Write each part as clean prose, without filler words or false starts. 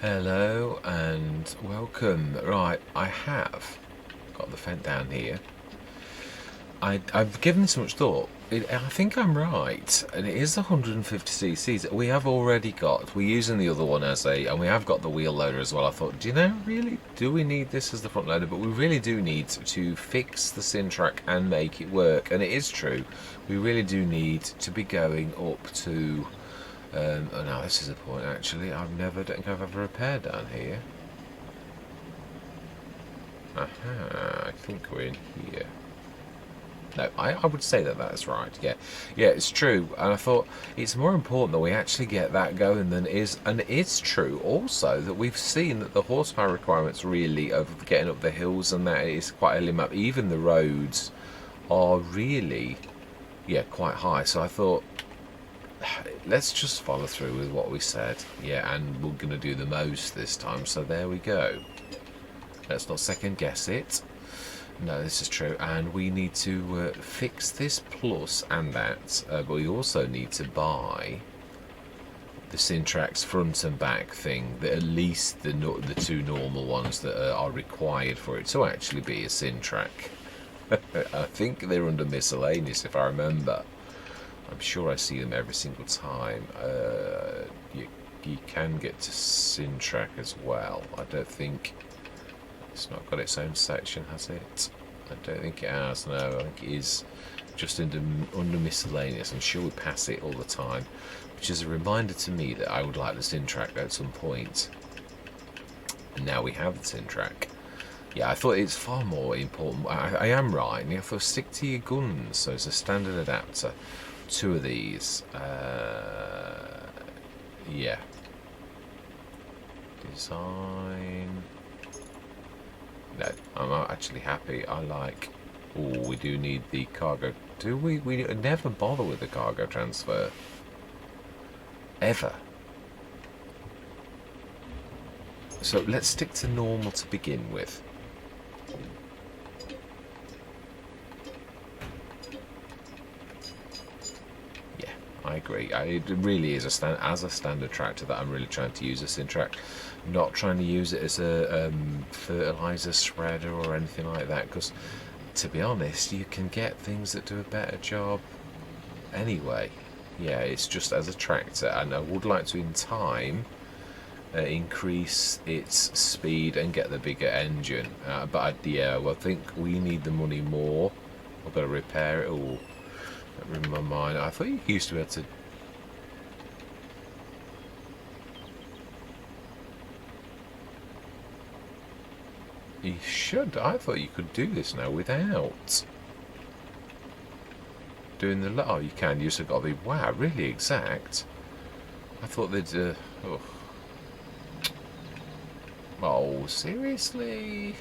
Hello and welcome. Right, I have got the fence down here. I've given this much thought. I think I'm right, and it is 150 cc's. We have already got. We're using the other one as a, and we have got the wheel loader as well. I thought, do you know, really, do we need this as the front loader? But we really do need to fix the Sintrack and make it work. And it is true, we really do need to be going up to. Oh, now this is a point actually. I don't think I've ever repaired down here. Aha, I think we're in here. No, I would say that that's right. Yeah, it's true. And I thought it's more important that we actually get that going than is. And it's true also that we've seen that the horsepower requirements really of getting up the hills and that is quite a Hilly Map. Even the roads are really, yeah, quite high. So I thought, let's just follow through with what we said. Yeah, and we're going to do the most this time. So there we go. Let's not second guess it. No, this is true, and we need to fix this plus and that, but we also need to buy the Sintrack's front and back thing, that at least the two normal ones that are required for it to actually be a Sintrack. I think they're under miscellaneous, if I remember. I'm sure I see them every single time. You can get to Sintrack as well. I don't think... It's not got its own section, has it? I don't think it has, no. I think it is just under miscellaneous. I'm sure we pass it all the time, which is a reminder to me that I would like the Sintrack at some point. And now we have the Sintrack. Yeah, I thought it's far more important. I am right. You have to stick to your guns. So it's a standard adapter. Two of these. Yeah. Design... No, I'm actually happy. I like... Oh, we do need the cargo. Do we? We never bother with the cargo transfer. Ever. So let's stick to normal to begin with. Yeah, I agree. It really is as a standard tractor that I'm really trying to use a Sintrack. Not trying to use it as a fertilizer spreader or anything like that, because to be honest, you can get things that do a better job anyway. Yeah, it's just as a tractor, and I would like to in time increase its speed and get the bigger engine, but I think we need the money more. I've got to repair it all. In my mind, I thought you used to be able to... You should. I thought you could do this now without doing the... Oh, you can. You just got to be... Wow, really exact. I thought they'd... Oh, seriously?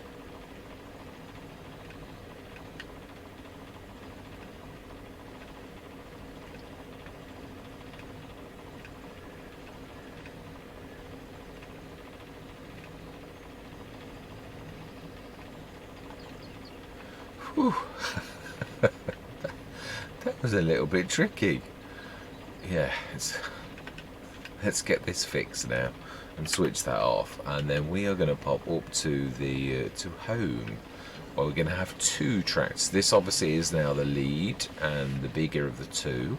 Whew. That was a little bit tricky. Yeah, let's get this fixed now and switch that off, and then we are going to pop up to the to home, where we're going to have two tracks. This obviously is now the lead and the bigger of the two,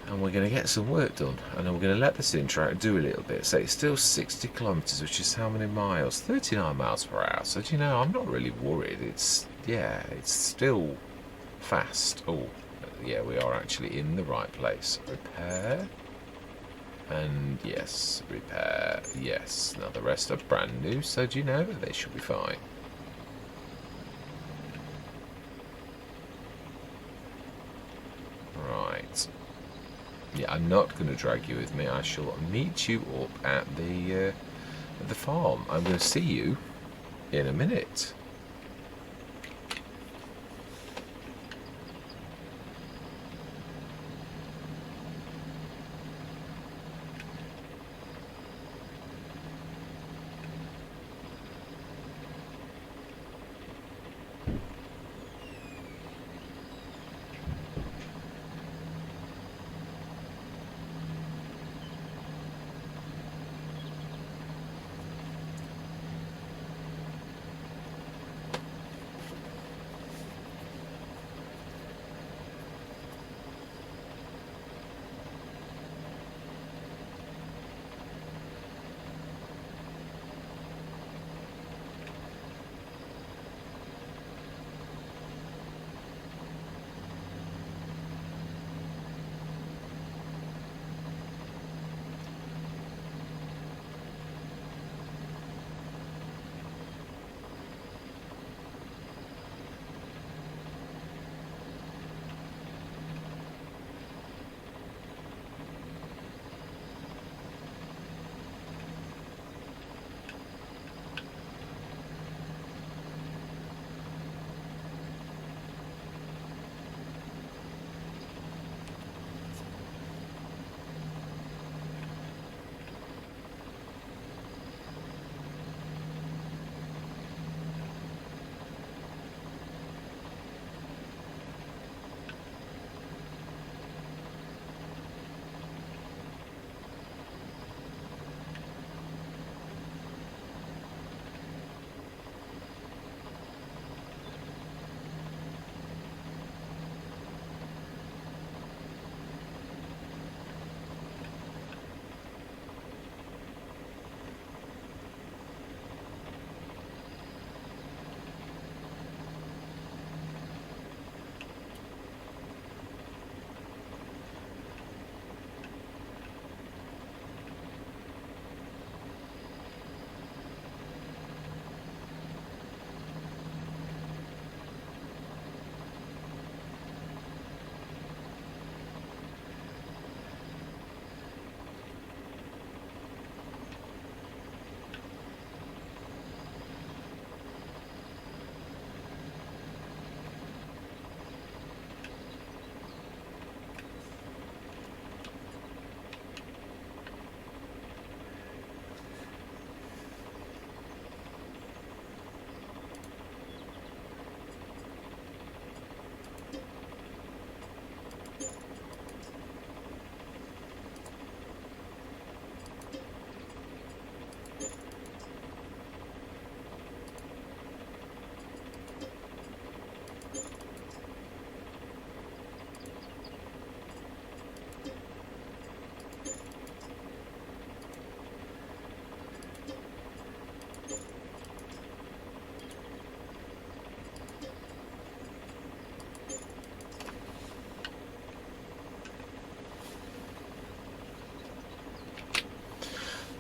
and we're going to get some work done, and then we're going to let the Sintrack do a little bit. So it's still 60 kilometers, which is how many miles? 39 miles per hour. So do you know, I'm not really worried. It's still fast. Oh, yeah, we are actually in the right place. Repair. And yes, repair. Yes. Now the rest are brand new, so do you know, they should be fine. Right. Yeah, I'm not going to drag you with me. I shall meet you up at the farm. I'm going to see you in a minute.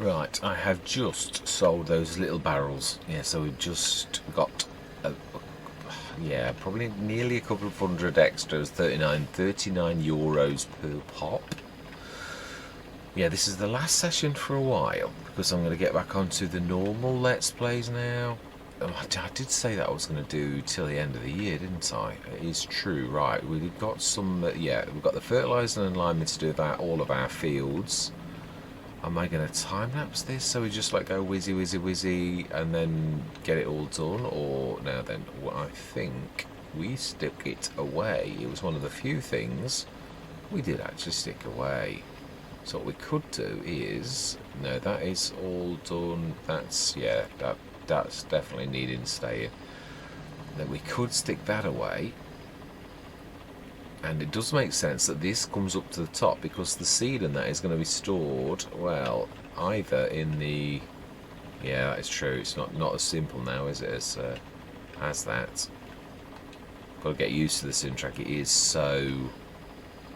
Right, I have just sold those little barrels. Yeah, so we've just got, yeah, probably nearly a couple of hundred extras, 39 euros per pop. Yeah, this is the last session for a while, because I'm going to get back onto the normal Let's Plays now. I did say that I was going to do till the end of the year, didn't I? It is true, right. We've got some, yeah, we've got the fertiliser and alignment to do about all of our fields. Am I going to time-lapse this so we just like go whizzy, whizzy, whizzy and then get it all done? Or now then, well, I think we stick it away. It was one of the few things we did actually stick away. So what we could do is, no, that is all done. That's, yeah, that's definitely needing staying. Then we could stick that away. And it does make sense that this comes up to the top because the seed and that is going to be stored, well, either in the... Yeah, that is true. It's not as simple now, is it, as that. Got to get used to the sim track. It is so...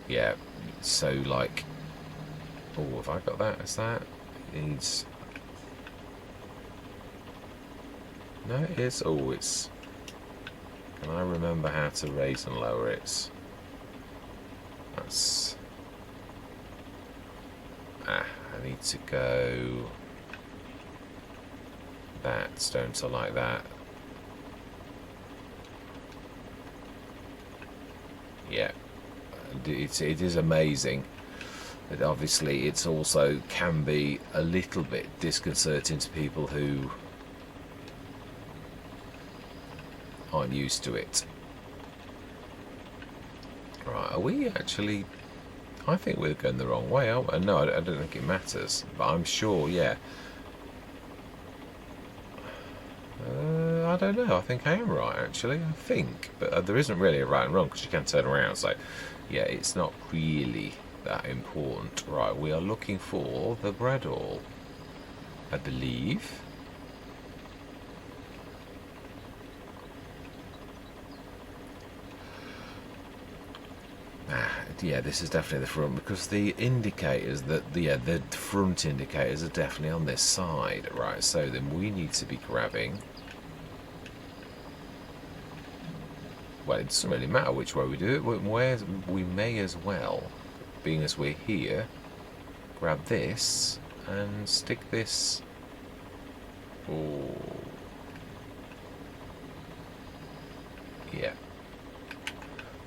Yeah, so like... Oh, have I got that as that? It needs... No, it is. Oh, it's... Can I remember how to raise and lower it? That's... I need to go... That, don't I like that? Yeah. It is amazing. But obviously it's also can be a little bit disconcerting to people who aren't used to it. Right, are we actually... I think we're going the wrong way, aren't we? No, I don't think it matters. But I'm sure, yeah. I don't know. I think I am right, actually. I think. But there isn't really a right and wrong because you can turn around. So, yeah, it's not really that important. Right, we are looking for the bread all, I believe. Yeah, this is definitely the front because the indicators that the front indicators are definitely on this side, right? So then we need to be grabbing. Well, it doesn't really matter which way we do it. We may as well, being as we're here, grab this and stick this. Oh, yeah.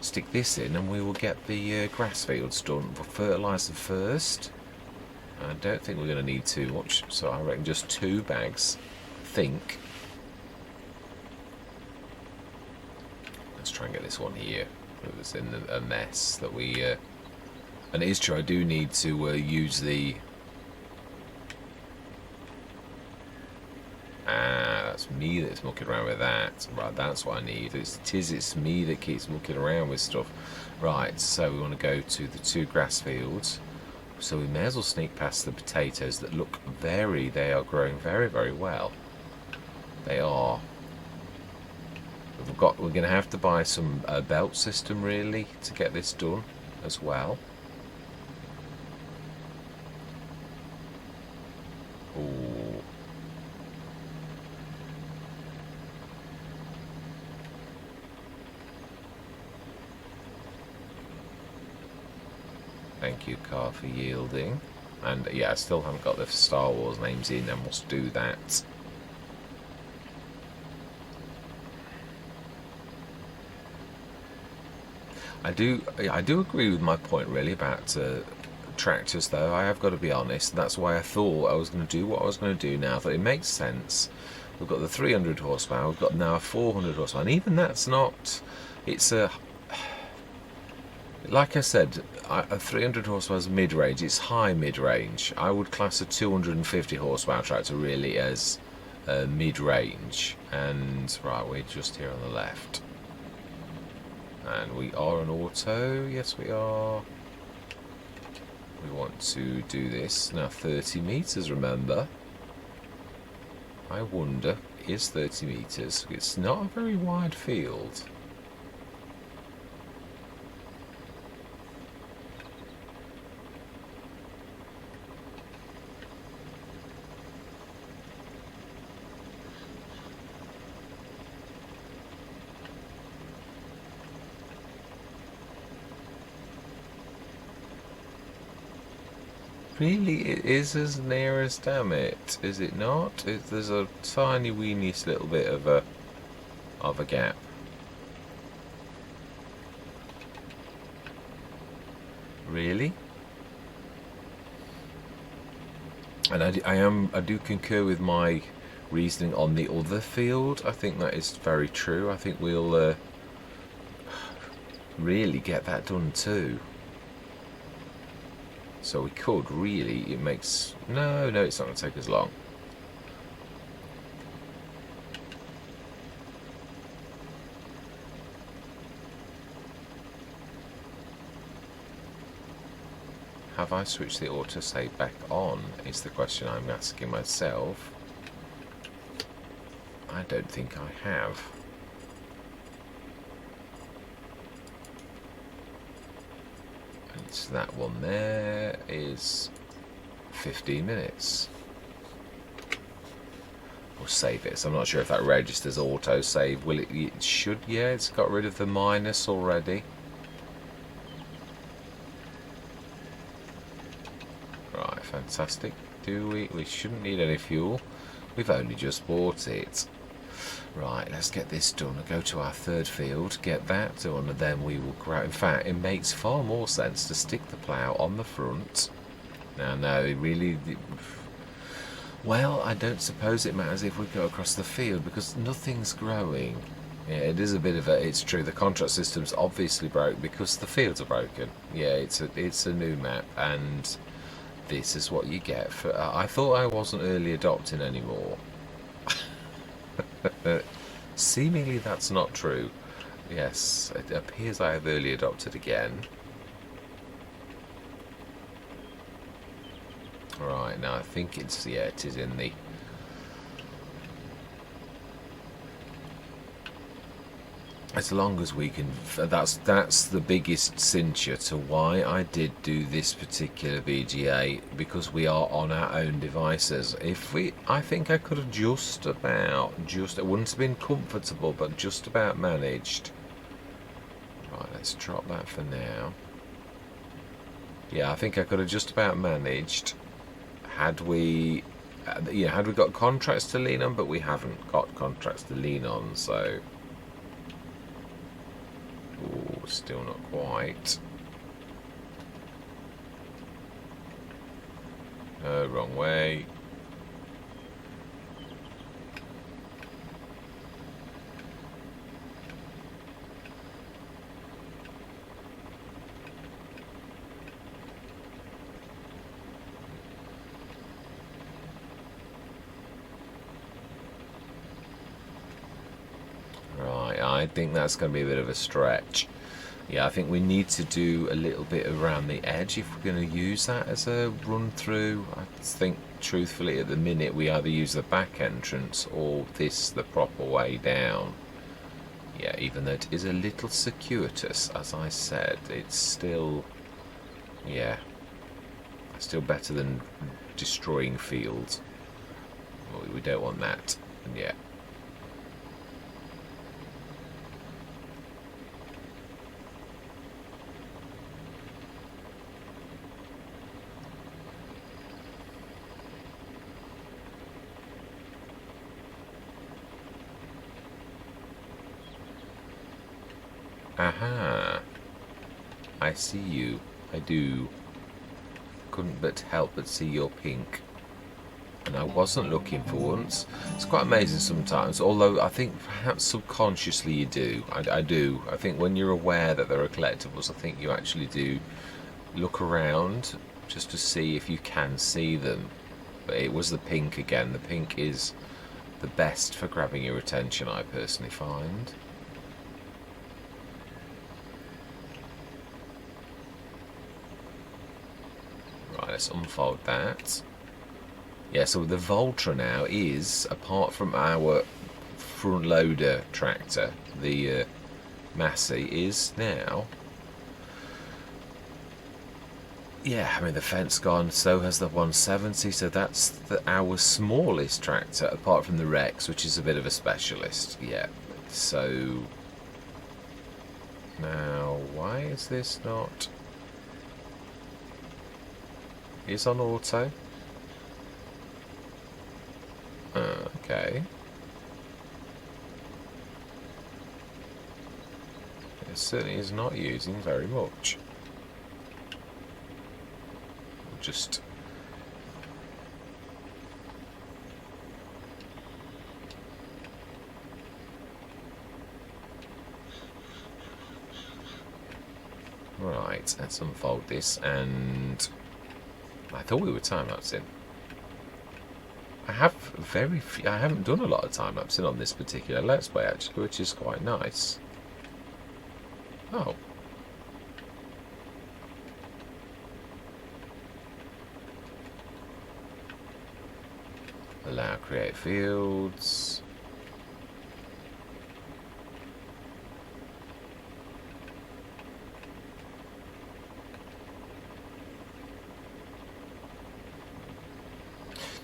Stick this in and we will get the grass fields done. We'll fertilise them first. I don't think we're going to need too much, so I reckon just 2 bags. I think. Let's try and get this one here. It was in a mess that we... and it is true, I do need to use the... That's me that's mucking around with that. Right, that's what I need. It's me that keeps mucking around with stuff. Right, so we want to go to the 2 grass fields. So we may as well sneak past the potatoes that look they are growing very, very well. They are. We're going to have to buy some belt system really to get this done as well. Ooh. Thank you, car, for yielding. And yeah, I still haven't got the Star Wars names in. I must do that. I do agree with my point really about tractors, though. I have got to be honest. That's why I thought I was going to do what I was going to do now. That it makes sense. We've got the 300 horsepower. We've got now a 400 horsepower, and even that's not. It's a. Like I said, a 300 horsepower is mid-range. It's high mid-range. I would class a 250 horsepower tractor really as mid-range. And right, we're just here on the left. And we are an auto. Yes, we are. We want to do this now. 30 meters. Remember. I wonder, is 30 meters? It's not a very wide field. Really, it is as near as damn it, is it not? There's a tiny weeniest little bit of a gap. Really? And I do concur with my reasoning on the other field. I think that is very true. I think we'll really get that done too. So we could really, it makes, no, it's not going to take as long. Have I switched the autosave back on, is the question I'm asking myself. I don't think I have. And so that one there is 15 minutes. We'll save it. So I'm not sure if that registers autosave. Will it? It should, yeah, it's got rid of the minus already. Right, fantastic. Do we shouldn't need any fuel. We've only just bought it. Right, let's get this done. Go to our third field, get that done, and then we will grow. In fact, it makes far more sense to stick the plough on the front. Now, no, it really... Well, I don't suppose it matters if we go across the field, because nothing's growing. Yeah, it is a bit of a... It's true, the contract system's obviously broke because the fields are broken. Yeah, it's a new map, and this is what you get for... I thought I wasn't early adopting anymore. Seemingly that's not true. Yes, it appears I have early adopted again. Right, now I think it's, yeah, it is in the... As long as we can, that's the biggest cincher to why I did do this particular VGA, because we are on our own devices. I think I could have it wouldn't have been comfortable, but just about managed. Right, let's drop that for now. Yeah, I think I could have just about managed had we got contracts to lean on, but we haven't got contracts to lean on, so... Ooh, still not quite. Wrong way. I think that's going to be a bit of a stretch. Yeah, I think we need to do a little bit around the edge if we're going to use that as a run through. I think truthfully at the minute we either use the back entrance or this the proper way down. Yeah, even though it is a little circuitous, as I said, it's still, yeah, still better than destroying fields. Well, we don't want that, yeah. Aha, I see you, I do. Couldn't but help but see your pink. And I wasn't looking for once. It's quite amazing sometimes, although I think perhaps subconsciously you do. I do. I think when you're aware that there are collectibles, I think you actually do look around just to see if you can see them. But it was the pink again. The pink is the best for grabbing your attention, I personally find. Let's unfold that. Yeah, so the Voltra now is, apart from our front loader tractor, the Massey is now, yeah, I mean the fence gone, so has the 170, so that's our smallest tractor apart from the Rex, which is a bit of a specialist. Yeah, so now why is this not... is on auto. Okay. It certainly is not using very much. Just right, let's unfold this, and I thought we were time-lapsing. I haven't done a lot of time-lapsing on this particular Let's Play actually, which is quite nice. Oh. Allow create fields.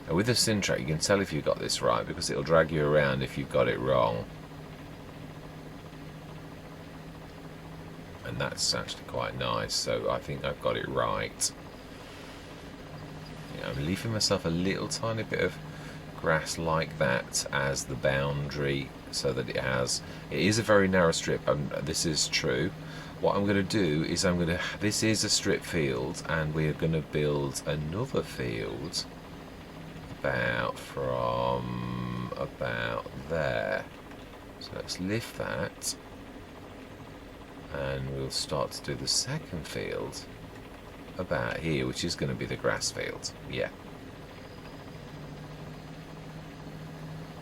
Now with the sim track, you can tell if you got this right because it'll drag you around if you've got it wrong. And that's actually quite nice, so I think I've got it right. Yeah, I'm leaving myself a little tiny bit of grass like that as the boundary, so that it is a very narrow strip, and this is true. What I'm going to do is this is a strip field, and we're going to build another field from about there. So let's lift that, and we'll start to do the second field about here, which is going to be the grass field. Yeah.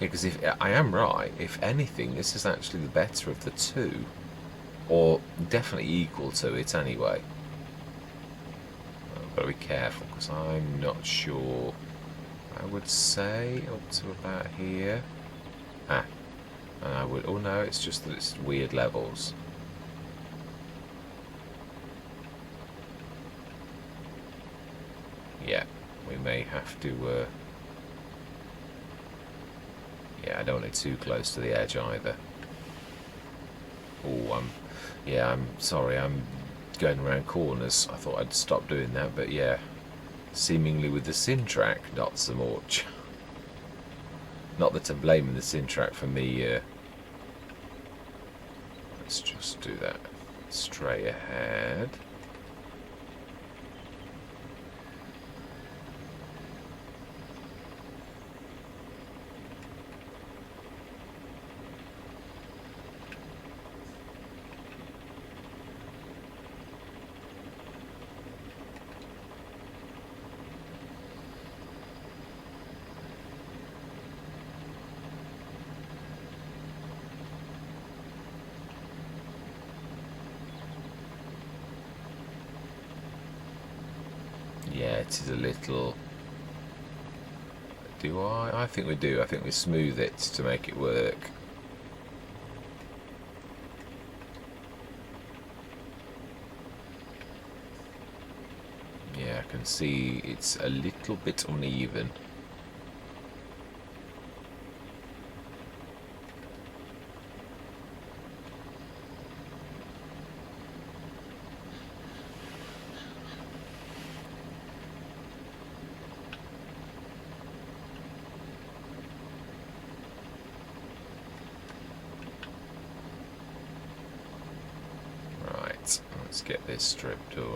Because if I am right, if anything, this is actually the better of the two, or definitely equal to it anyway. I've got to be careful because I'm not sure. I would say up to about here. And I would. Oh no, it's just that it's weird levels. Yeah, we may have to. Yeah, I don't want it too close to the edge either. Oh, I'm sorry, I'm going around corners. I thought I'd stop doing that, but yeah, seemingly with the sim track, not so much. Not that I'm blaming the sim track for me. Let's just do that straight ahead. Yeah, it is a little... Do I? I think we do. I think we smooth it to make it work. Yeah, I can see it's a little bit uneven. Let's get this strip done.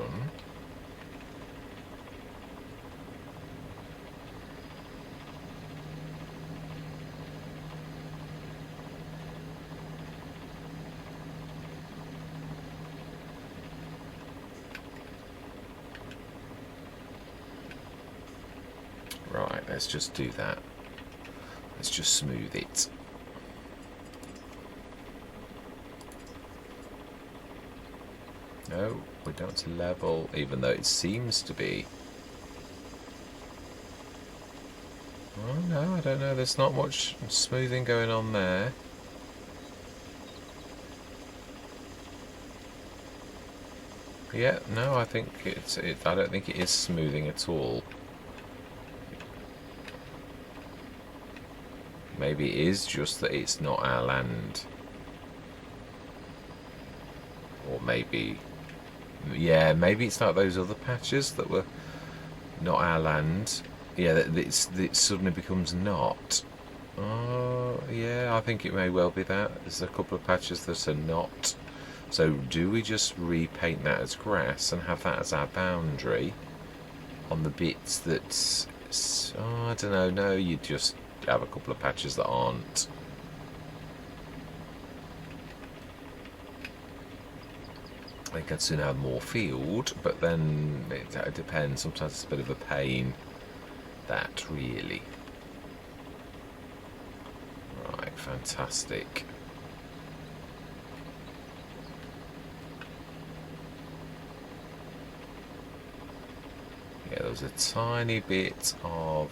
Right, let's just do that. Let's just smooth it. No, we're down to level, even though it seems to be. Oh no, I don't know, there's not much smoothing going on there. Yeah, no, I think I don't think it is smoothing at all. Maybe it is just that it's not our land. Or maybe... Yeah, maybe it's like those other patches that were not our land. Yeah, it suddenly becomes not. Oh, yeah, I think it may well be that. There's a couple of patches that are not. So do we just repaint that as grass and have that as our boundary on the bits that... Oh, I don't know. No, you just have a couple of patches that aren't. They can soon have more field, but then it depends. Sometimes it's a bit of a pain, that really. Right, fantastic. Yeah, there was a tiny bit of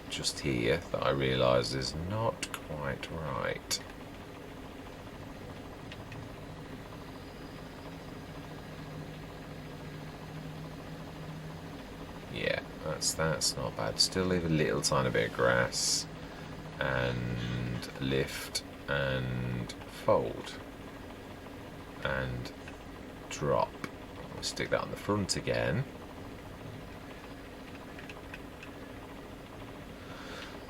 just here that I realised is not quite right. Yeah, that's not bad. Still leave a little tiny bit of grass and lift and fold and drop. We'll stick that on the front again.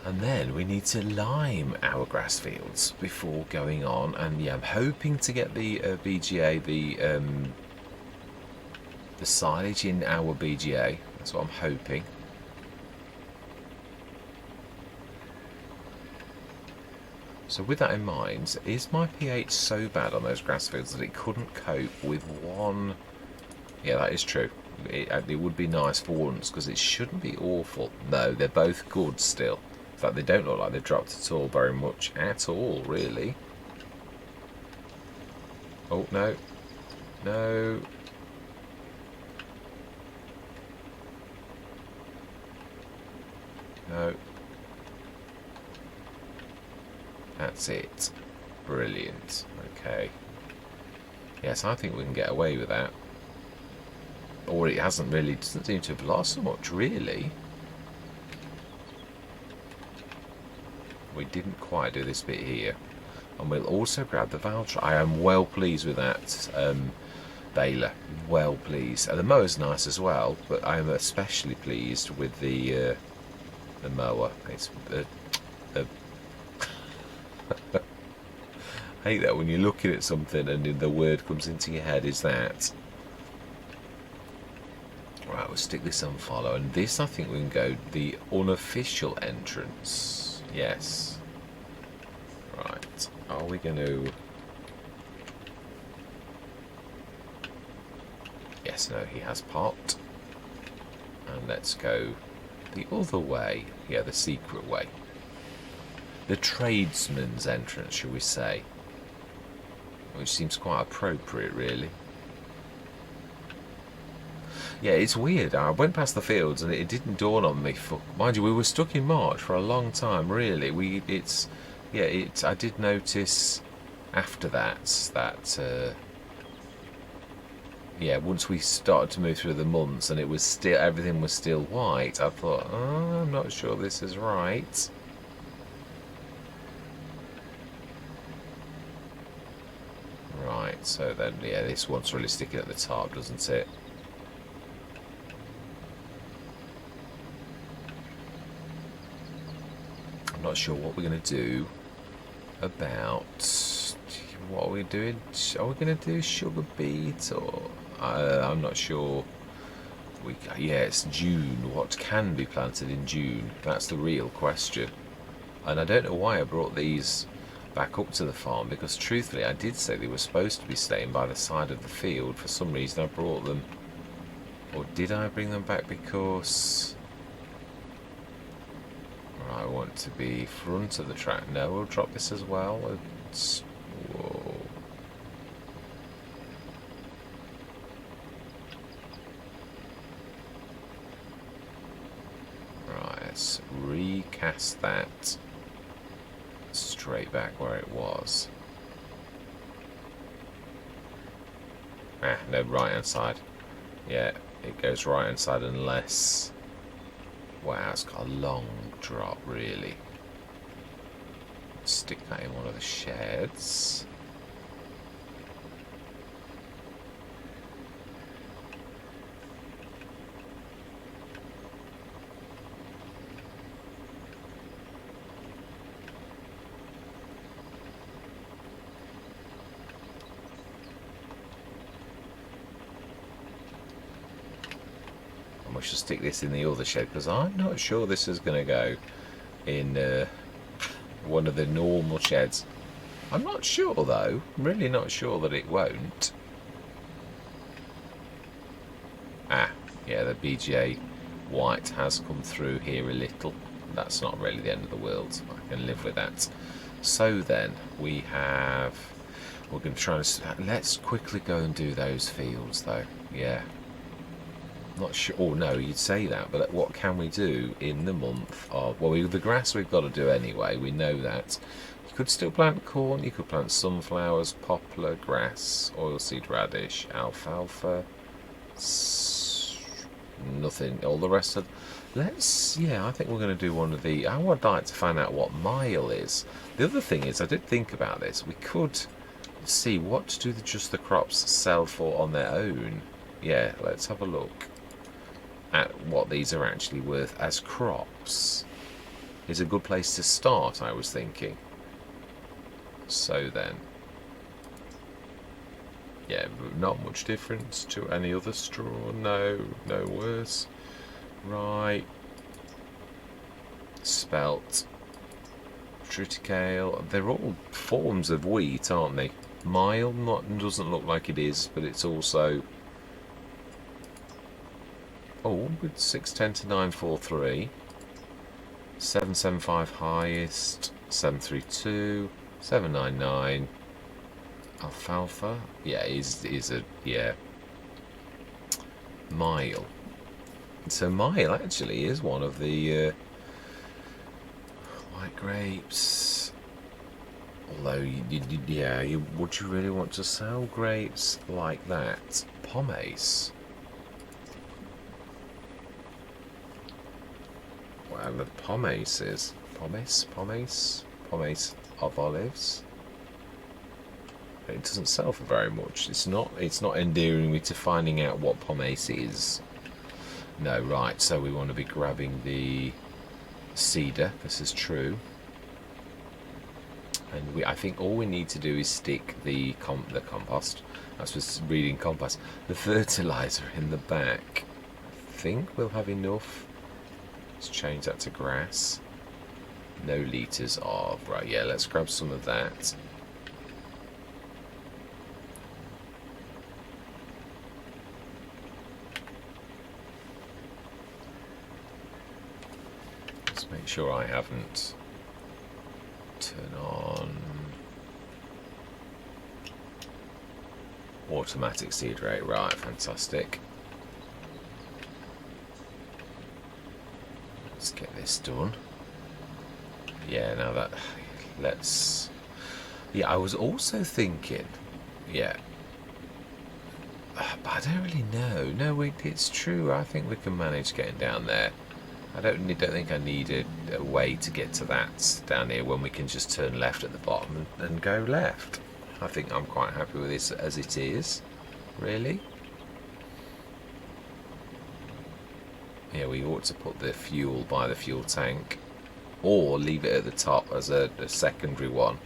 And then we need to lime our grass fields before going on. And yeah, I'm hoping to get the BGA, the silage in our BGA. That's what I'm hoping. So with that in mind, is my pH so bad on those grass fields that it couldn't cope with one? Yeah, that is true. It would be nice for once, because it shouldn't be awful. No, they're both good still. In fact, they don't look like they've dropped at all, very much at all, really. Oh, no. No. No. That's it. Brilliant. Okay. Yes, I think we can get away with that. Or it hasn't really, doesn't seem to have lost so much, really. We didn't quite do this bit here. And we'll also grab the valve. I am well pleased with that baler. Well pleased. And the mower's nice as well, but I am especially pleased with the mower. It's I hate that when you're looking at something and the word comes into your head is that. Right, we'll stick this on follow, and this I think we can go the unofficial entrance. Yes. Right, are we going to... Yes, no, he has popped. And let's go the other way. Yeah, the secret way. The tradesman's entrance, shall we say. Which seems quite appropriate, really. Yeah, it's weird. I went past the fields and it didn't dawn on me. Mind you, we were stuck in March for a long time, really. I did notice after that, yeah, once we started to move through the months and it was still, everything was still white, I thought, oh, I'm not sure this is right. Right, so then, yeah, this one's really sticking at the top, doesn't it? I'm not sure what we're going to do about... What are we doing? Are we going to do sugar beet or... I'm not sure. Yeah, it's June. What can be planted in June? That's the real question. And I don't know why I brought these back up to the farm, because truthfully I did say they were supposed to be staying by the side of the field. For some reason I brought them, or did I bring them back because I want to be front of the track? No, we'll drop this as well. Whoa. Right, let's recast that straight back where it was. No, right hand side. Yeah, it goes right hand side unless... Wow, it's got a long drop, really. Let's stick that in one of the sheds. we should stick this in the other shed, because I'm not sure this is going to go in one of the normal sheds. I'm not sure though, I'm really not sure that it won't. Ah, yeah, the BGA white has come through here a little. That's not really the end of the world. I can live with that. So then we're going to try and let's quickly go and do those fields though. Yeah. Not sure. Oh no, you'd say that, but what can we do in the month of? Well, the grass we've got to do anyway. We know that. You could still plant corn. You could plant sunflowers, poplar, grass, oilseed radish, alfalfa. Nothing. All the rest of. Yeah, I think we're going to do one of the. I would like to find out what mile is. The other thing is, I did think about this. We could see what do just the crops sell for on their own. Yeah, let's have a look at what these are actually worth as crops. Is a good place to start, I was thinking. So then, yeah, not much difference to any other straw. No worse. Right. Spelt, triticale, they're all forms of wheat, aren't they? Mile doesn't look like it is, but it's also with 610 to 943, 775 highest, 732, 799. Alfalfa, yeah, is a mile. So mile actually is one of the white grapes. Although, would you really want to sell grapes like that? Pomace. Well, the pomace is pomace of olives. It doesn't sell for very much. It's not endearing me to finding out what pomace is. No, right. So we want to be grabbing the cedar. This is true. And I think all we need to do is stick the compost. I was reading compost. The fertilizer in the back. I think we'll have enough. Let's change that to grass. No litres of. Right, yeah, let's grab some of that. Let's make sure I haven't turn on automatic seed rate. Right, fantastic. Let's get this done. Yeah, now that I was also thinking, yeah, but I don't really know. No, it's true. I think we can manage getting down there. I don't think I need a way to get to that down here when we can just turn left at the bottom and go left. I think I'm quite happy with this as it is, really. Yeah, we ought to put the fuel by the fuel tank, or leave it at the top as a secondary one.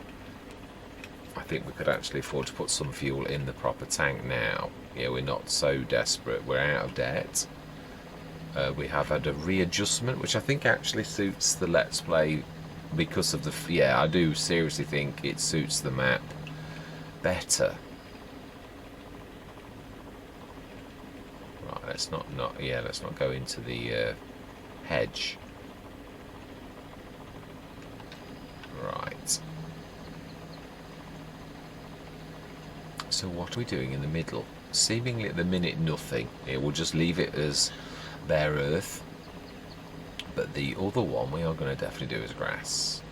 I think we could actually afford to put some fuel in the proper tank now. Yeah, we're not so desperate. We're out of debt. We have had a readjustment, which I think actually suits the Let's Play because of the... Yeah, I do seriously think it suits the map better. Right, let's not go into the hedge. Right. So what are we doing in the middle? Seemingly at the minute nothing. Yeah, we'll just leave it as bare earth. But the other one we are going to definitely do is grass.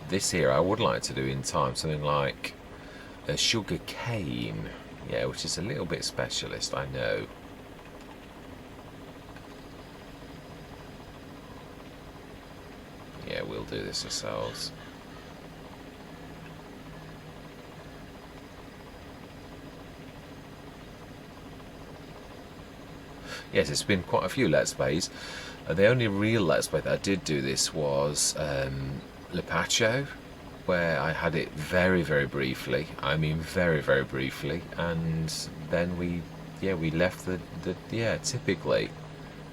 This here I would like to do in time something like a sugar cane. Yeah, which is a little bit specialist, I know. Yeah, we'll do this ourselves. Yes, it's been quite a few Let's Plays. The only real Let's Play that I did do this was Lepacho, where I had it very, very briefly. I mean very, very briefly. And then we yeah, we left yeah, typically.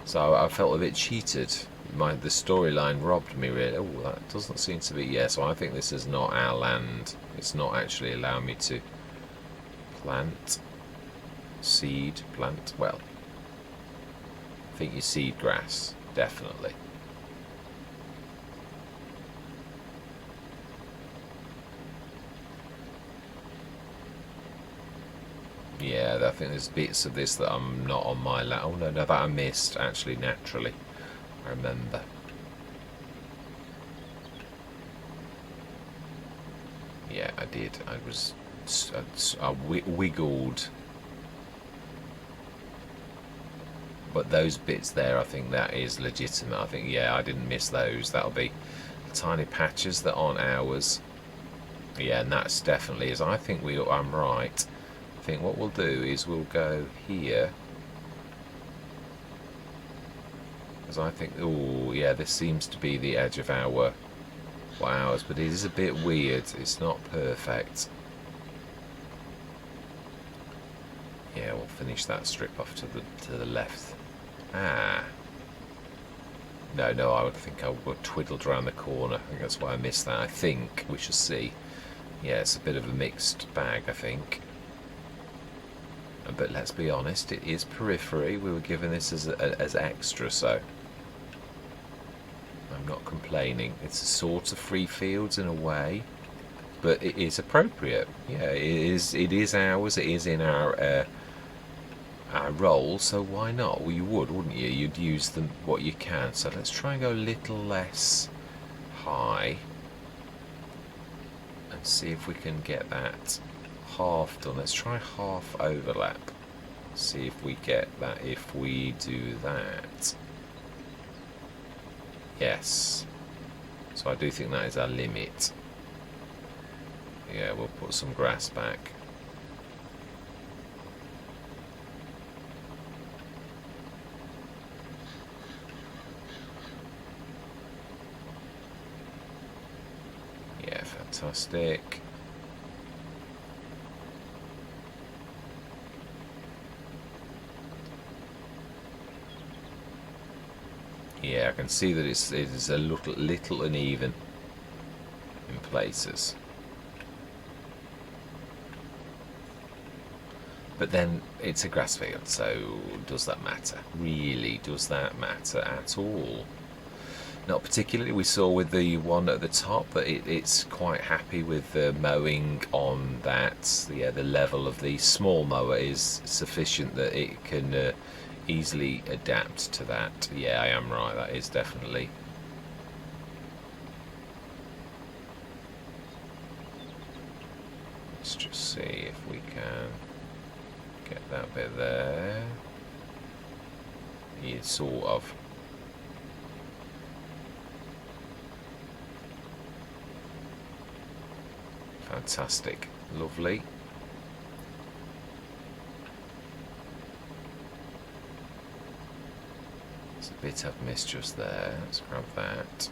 So I felt a bit cheated. The storyline robbed me really. Oh, that doesn't seem to be. Yeah, so I think this is not our land. It's not actually allowing me to plant, seed, plant. Well, I think you seed grass, definitely. Yeah, I think there's bits of this that I'm not on my land. Oh no, no, that I missed actually naturally. I remember. Yeah, I did. I wiggled. But those bits there, I think that is legitimate. I think, yeah, I didn't miss those. That'll be tiny patches that aren't ours. Yeah, and that's definitely is. I think I'm right. I think what we'll do is we'll go here. Because I think, oh, yeah, this seems to be the edge of ours, but it is a bit weird. It's not perfect. Yeah, we'll finish that strip off to the left. Ah. No, I would think I would twiddled around the corner. I think that's why I missed that. I think we shall see. Yeah, it's a bit of a mixed bag, I think. But let's be honest, it is periphery. We were given this as extra, so I'm not complaining. It's a sort of free fields in a way, but it is appropriate. Yeah, it is ours. It is in our role, so why not? Well, you would, wouldn't you? You'd use them what you can. So let's try and go a little less high and see if we can get that half done. Let's try half overlap. See if we get that. If we do that, yes. So I do think that is our limit. Yeah, we'll put some grass back. Yeah, fantastic. Yeah, I can see that it is a little uneven in places. But then it's a grass field, so does that matter? Really, does that matter at all? Not particularly. We saw with the one at the top that it's quite happy with the mowing on that. Yeah, the level of the small mower is sufficient that it can easily adapt to that. Yeah, I am right. That is definitely. Let's just see if we can get that bit there. Yeah, sort of. Fantastic. Lovely. There's a bit I've missed just there. Let's grab that.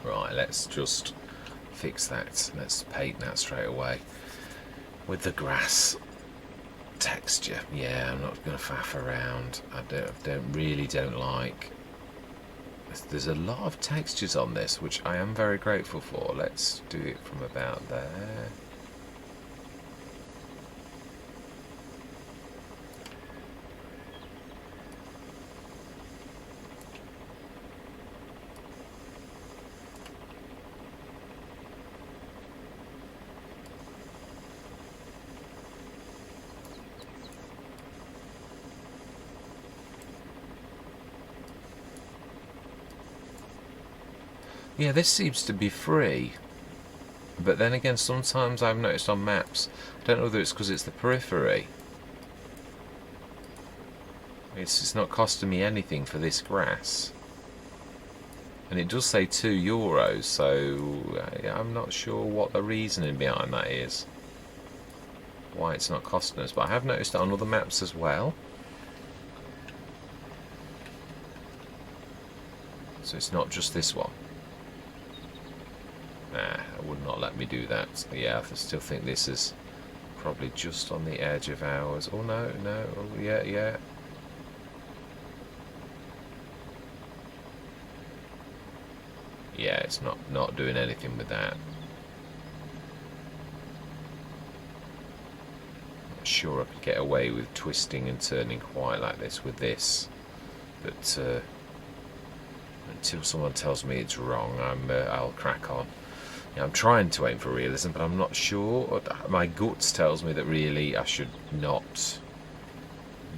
Right, let's just fix that. Let's paint that straight away with the grass texture. Yeah, I'm not going to faff around. I don't like. There's a lot of textures on this, which I am very grateful for. Let's do it from about there. Yeah, this seems to be free. But then again, sometimes I've noticed on maps, I don't know whether it's because it's the periphery, It's not costing me anything for this grass. And it does say €2, so I'm not sure what the reasoning behind that is. Why it's not costing us. But I have noticed it on other maps as well. So it's not just this one. Nah, it would not let me do that. So yeah, I still think this is probably just on the edge of ours. Oh no, no, oh, yeah. Yeah, it's not doing anything with that. Not sure I could get away with twisting and turning quite like this with this, but until someone tells me it's wrong, I'll crack on. Yeah, I'm trying to aim for realism, but I'm not sure. My guts tells me that really I should not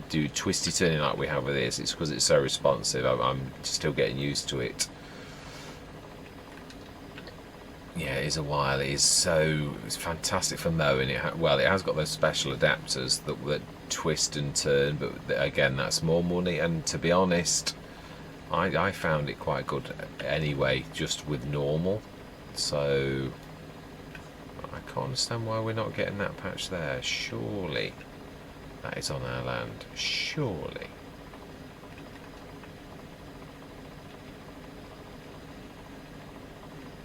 do twisty turning like we have with this. It's because it's so responsive. I'm still getting used to it. Yeah, it is a while. It's fantastic for mowing. It has got those special adapters that twist and turn, but again, that's more money. And to be honest, I found it quite good anyway, just with normal. So I can't understand why we're not getting that patch there. Surely that is on our land. Surely.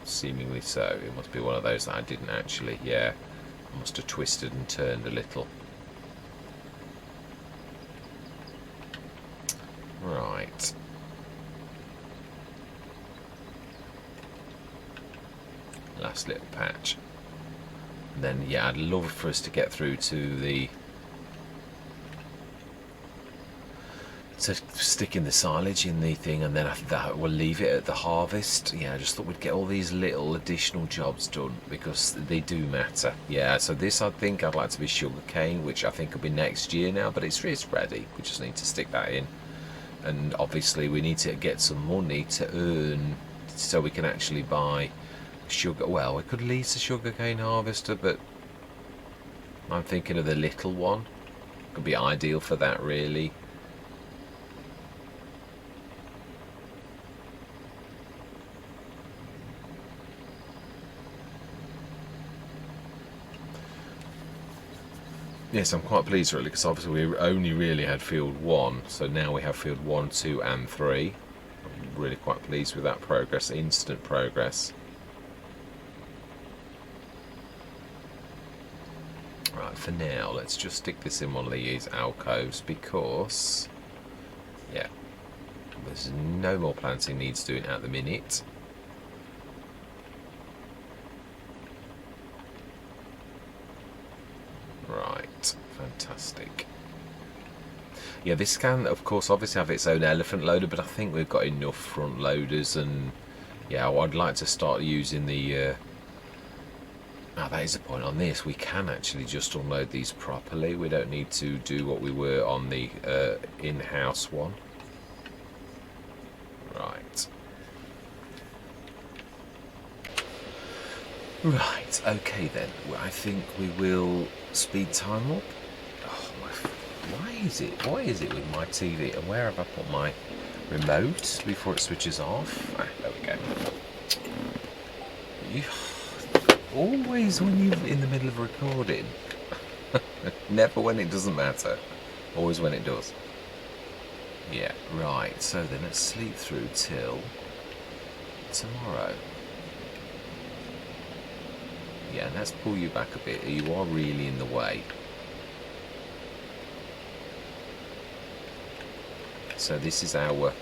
Seemingly so. It must be one of those that I didn't actually, I must have twisted and turned a little. Right. Last little patch. And then, yeah, I'd love for us to get through to sticking the silage in the thing, and then after that we'll leave it at the harvest. Yeah, I just thought we'd get all these little additional jobs done because they do matter. Yeah, so this I think I'd like to be sugarcane, which I think will be next year now, but it's ready. We just need to stick that in, and obviously we need to get some money to earn so we can actually buy sugar. Well, we could lease a sugarcane harvester, but I'm thinking of the little one. Could be ideal for that, really. Yes, I'm quite pleased really, because obviously we only really had field 1, so now we have field 1, 2 and 3. I'm really quite pleased with that progress, instant progress. Right, for now, let's just stick this in one of these alcoves because, yeah, there's no more planting needs doing at the minute. Right, fantastic. Yeah, this can, of course, obviously have its own elephant loader, but I think we've got enough front loaders, and yeah, I'd like to start using the... that is the point on this. We can actually just unload these properly. We don't need to do what we were on the in-house one. Right. Right, okay then. Well, I think we will speed time up. Oh, why is it with my TV? And where have I put my remote before it switches off? Ah, there we go. Always when you're in the middle of recording. Never when it doesn't matter. Always when it does. Yeah, right. So then let's sleep through till tomorrow. Yeah, let's pull you back a bit. You are really in the way. So this is our,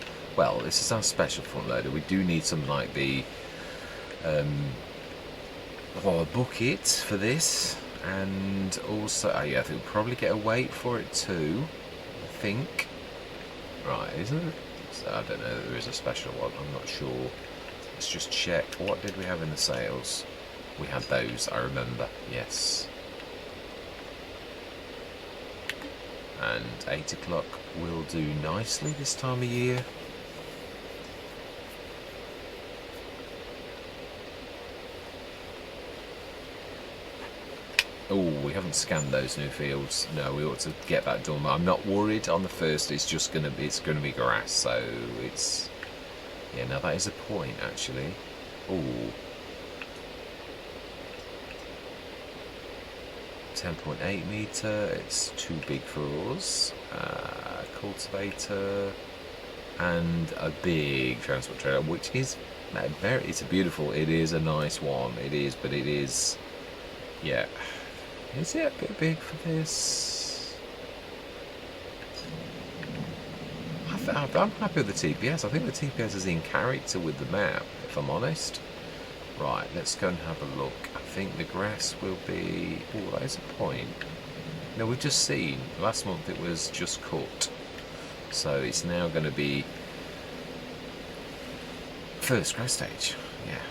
this is our special front loader. We do need something like the a bucket for this, and also I think we'll probably get a weight for it too, I think. Right, isn't it? So I don't know, there is a special one, I'm not sure. Let's just check. What did we have in the sales? We had those, I remember, yes. And 8 o'clock will do nicely this time of year. Oh, we haven't scanned those new fields. No, we ought to get that done. I'm not worried on the first. It's just gonna be grass. So it's, yeah. Now that is a point actually. Oh, 10.8 meter. It's too big for us. Cultivator and a big transport trailer, which is it's a beautiful. It is a nice one. It is, but it is. Yeah. Is it a bit big for this? I'm happy with the TPS. I think the TPS is in character with the map, if I'm honest. Right, let's go and have a look. I think the grass will be... Oh, that is a point. No, we've just seen. Last month it was just cut. So it's now going to be... First grass stage. Yeah.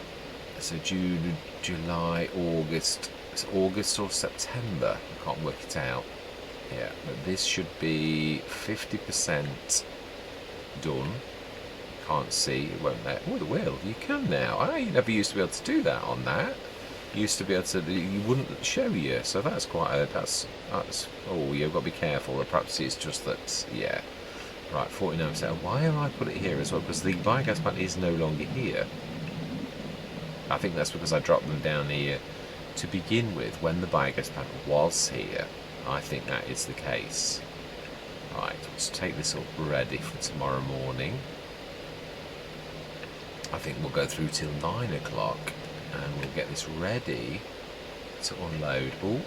So June, July, August... It's August or September. I can't work it out. Yeah, but this should be 50% done. Can't see. It won't let. Oh, it will. You can now. You never used to be able to do that on that. You used to be able to. You wouldn't show you. So that's quite a. That's. Oh, you've got to be careful. Perhaps it's just that. Yeah. Right. 49%. Why have I put it here as well? Because the biogas plant is no longer here. I think that's because I dropped them down here to begin with when the biogas plant was here. I think that is the case. Right, let's take this up ready for tomorrow morning. I think we'll go through till 9 o'clock and we'll get this ready to unload. Oh,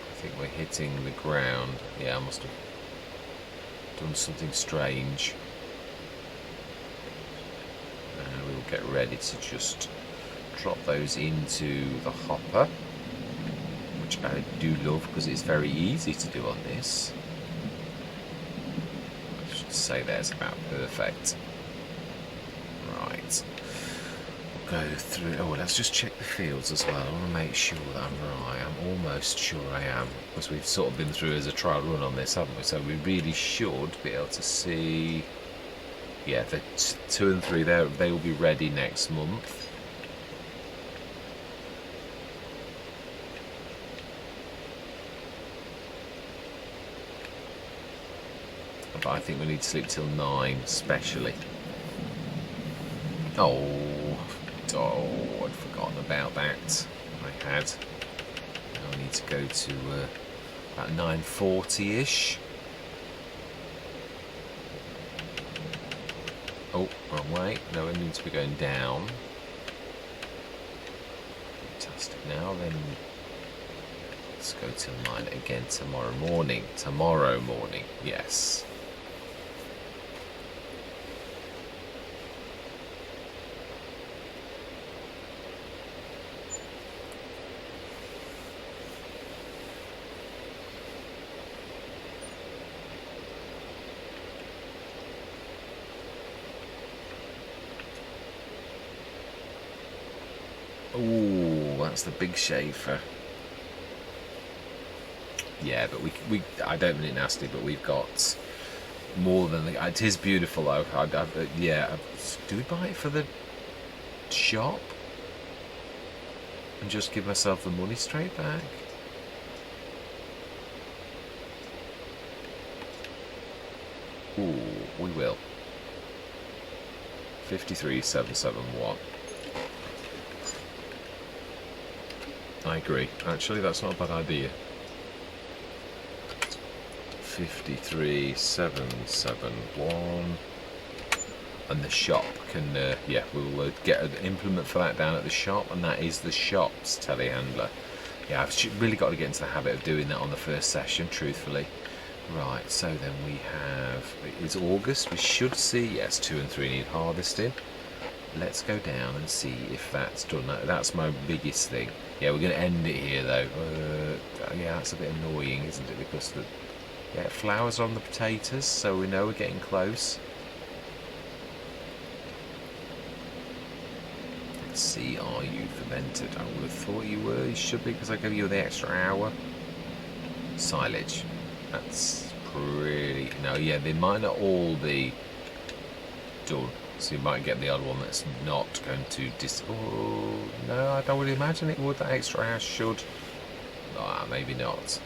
I think we're hitting the ground. Yeah, I must have done something strange. We'll get ready to just drop those into the hopper, which I do love because it's very easy to do on this. I should say that's about perfect. Right, we'll go through. Oh, let's just check the fields as well. I want to make sure that I'm right. I'm almost sure I am, because we've sort of been through as a trial run on this, haven't we? So we really should be able to see. Yeah, the 2 and 3 there, they will be ready next month. But I think we need to sleep till 9, especially. Oh, I'd forgotten about that. I had. Now I need to go to about 9:40ish. Oh, wrong way. No, it needs to be going down. Fantastic. Now then, let's go till 9 again tomorrow morning. Tomorrow morning, yes. Ooh, that's the big shaver. Yeah, but we I don't mean it nasty, but we've got more than the. It is beautiful though. Yeah. Do we buy it for the shop and just give myself the money straight back? Ooh, we will. 53,771. I agree. Actually, that's not a bad idea. 53,771. And the shop can, yeah, we'll get an implement for that down at the shop, and that is the shop's telehandler. Yeah, I've really got to get into the habit of doing that on the first session, truthfully. Right, so then we have, it's August, we should see, yes, 2 and 3 need harvesting. Let's go down and see if that's done. That's my biggest thing. Yeah, we're going to end it here though. Yeah, that's a bit annoying, isn't it? Because the flowers are on the potatoes, so we know we're getting close. Let's see, are you fermented? I would have thought you were. You should be, because I gave you the extra hour. Silage. That's pretty... No, yeah, they might not all be done. So you might get the odd one that's not going to oh, no, I don't really imagine it would. That extra house should. Maybe not.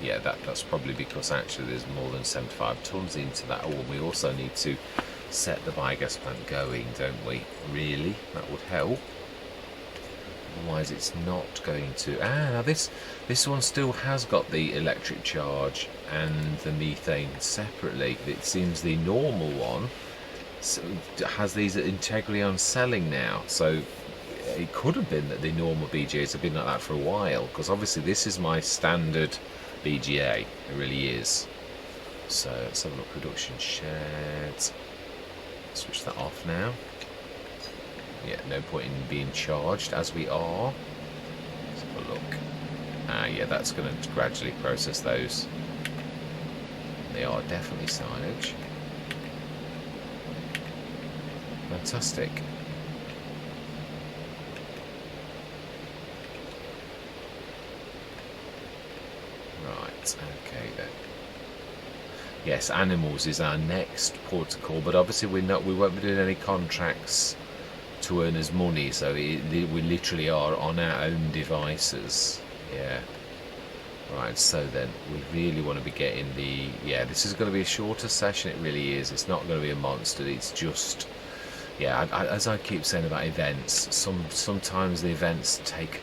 Yeah, that's probably because actually there's more than 75 tonnes into that. Oh, we also need to set the biogas plant going, don't we? Really, that would help. Otherwise it's not going to. Now this one still has got the electric charge and the methane separately. It seems the normal one has these integrally on selling now, so it could have been that the normal BGAs have been like that for a while, because obviously this is my standard BGA, it really is. So let's have a look. Production shed, switch that off now. Yeah, no point in being charged as we are. Let's have a look. Yeah, that's going to gradually process those. They are definitely silage. Fantastic. Right, okay then. Yes, animals is our next protocol, but obviously we won't be doing any contracts to earn us money, so we literally are on our own devices. Yeah. Right, so then we really want to be getting the. Yeah, this is going to be a shorter session. It really is. It's not going to be a monster. It's just. Yeah, as I keep saying about events, sometimes the events take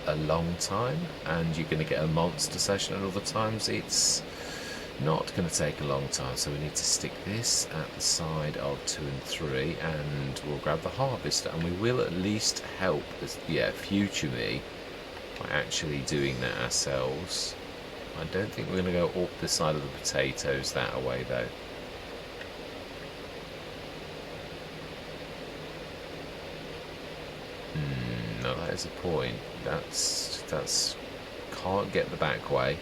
a long time, and you're going to get a monster session, and other times it's not going to take a long time. So we need to stick this at the side of 2 and 3, and we'll grab the harvester, and we will at least help future me by actually doing that ourselves. I don't think we're going to go up the side of the potatoes that way though. No, that is a point. That's can't get the back way.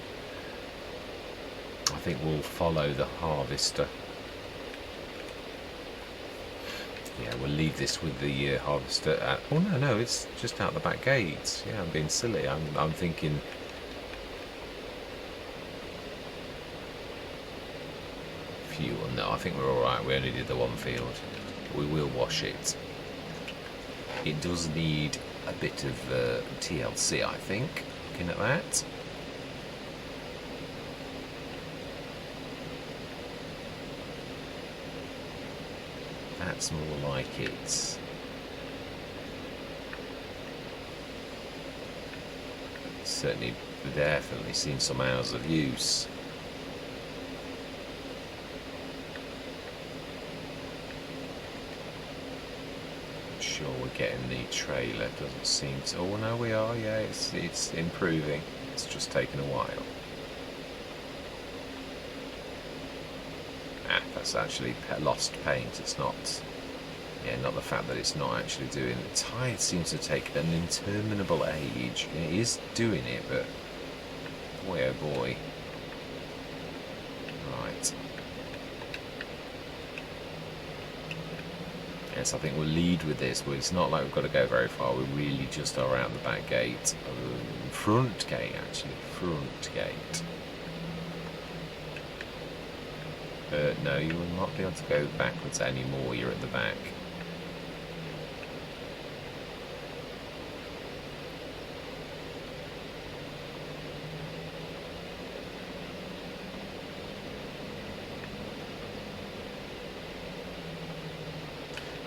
I think we'll follow the harvester. Yeah, we'll leave this with the harvester at. Oh no, it's just out the back gate. Yeah, I'm being silly. I'm thinking. Fuel. No, I think we're all right. We only did the one field. We will wash it. It does need a bit of TLC, I think. Looking at that. That's more like it. Certainly, definitely seen some hours of use. Sure, we're getting the trailer. Doesn't seem to. Oh no, we are. Yeah, it's improving. It's just taken a while. That's actually lost paint. It's not. Yeah, not the fact that it's not actually doing. The tide seems to take an interminable age. It is doing it, but boy oh boy. Right. Yes, I think we'll lead with this, but it's not like we've got to go very far. We really just are out the back gate. Front gate, actually. Front gate. No, you will not be able to go backwards anymore. You're at the back.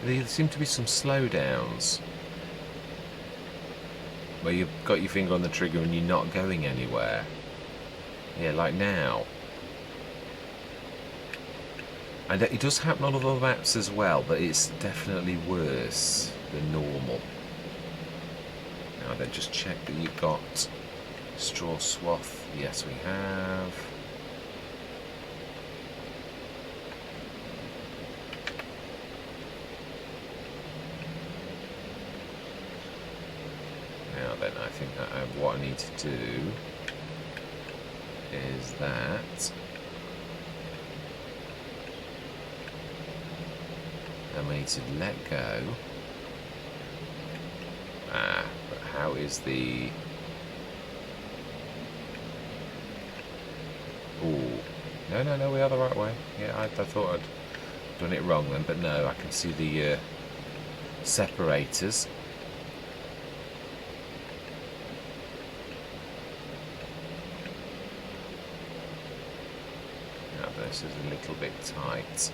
There seem to be some slowdowns where you've got your finger on the trigger and you're not going anywhere. Yeah, like now. And it does happen on other maps as well, but it's definitely worse than normal. Now then, just check that you've got straw swath. Yes, we have. Now then, I think that what I need to do is that. And we need to let go. But how is the... Ooh. No, we are the right way. Yeah, I thought done it wrong then, but no, I can see the separators. Now this is a little bit tight.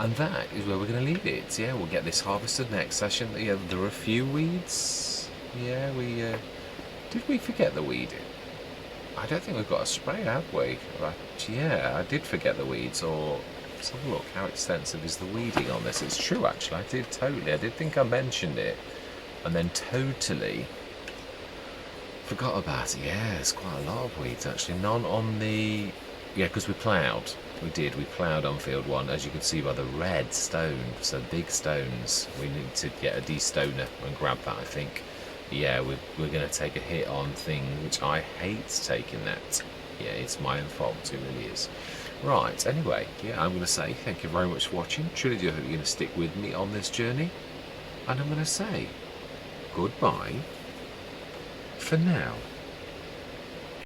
And that is where we're going to leave it. Yeah, we'll get this harvested next session. Yeah, there are a few weeds. Yeah, did we forget the weeding? I don't think we've got a spray, have we? Right, yeah, I did forget the weeds. Or let's have a look. How extensive is the weeding on this? It's true, actually. I did think I mentioned it, and then totally forgot about it. Yeah, there's quite a lot of weeds actually. None on the. Yeah, because we ploughed. We ploughed on field 1, as you can see by the red stone, so big stones. We need to get a de-stoner and grab that, I think. Yeah, we're going to take a hit on thing, which I hate taking that. Yeah, it's my own fault, it really is. Right, anyway, yeah, I'm going to say thank you very much for watching. Truly do hope you're going to stick with me on this journey. And I'm going to say goodbye for now.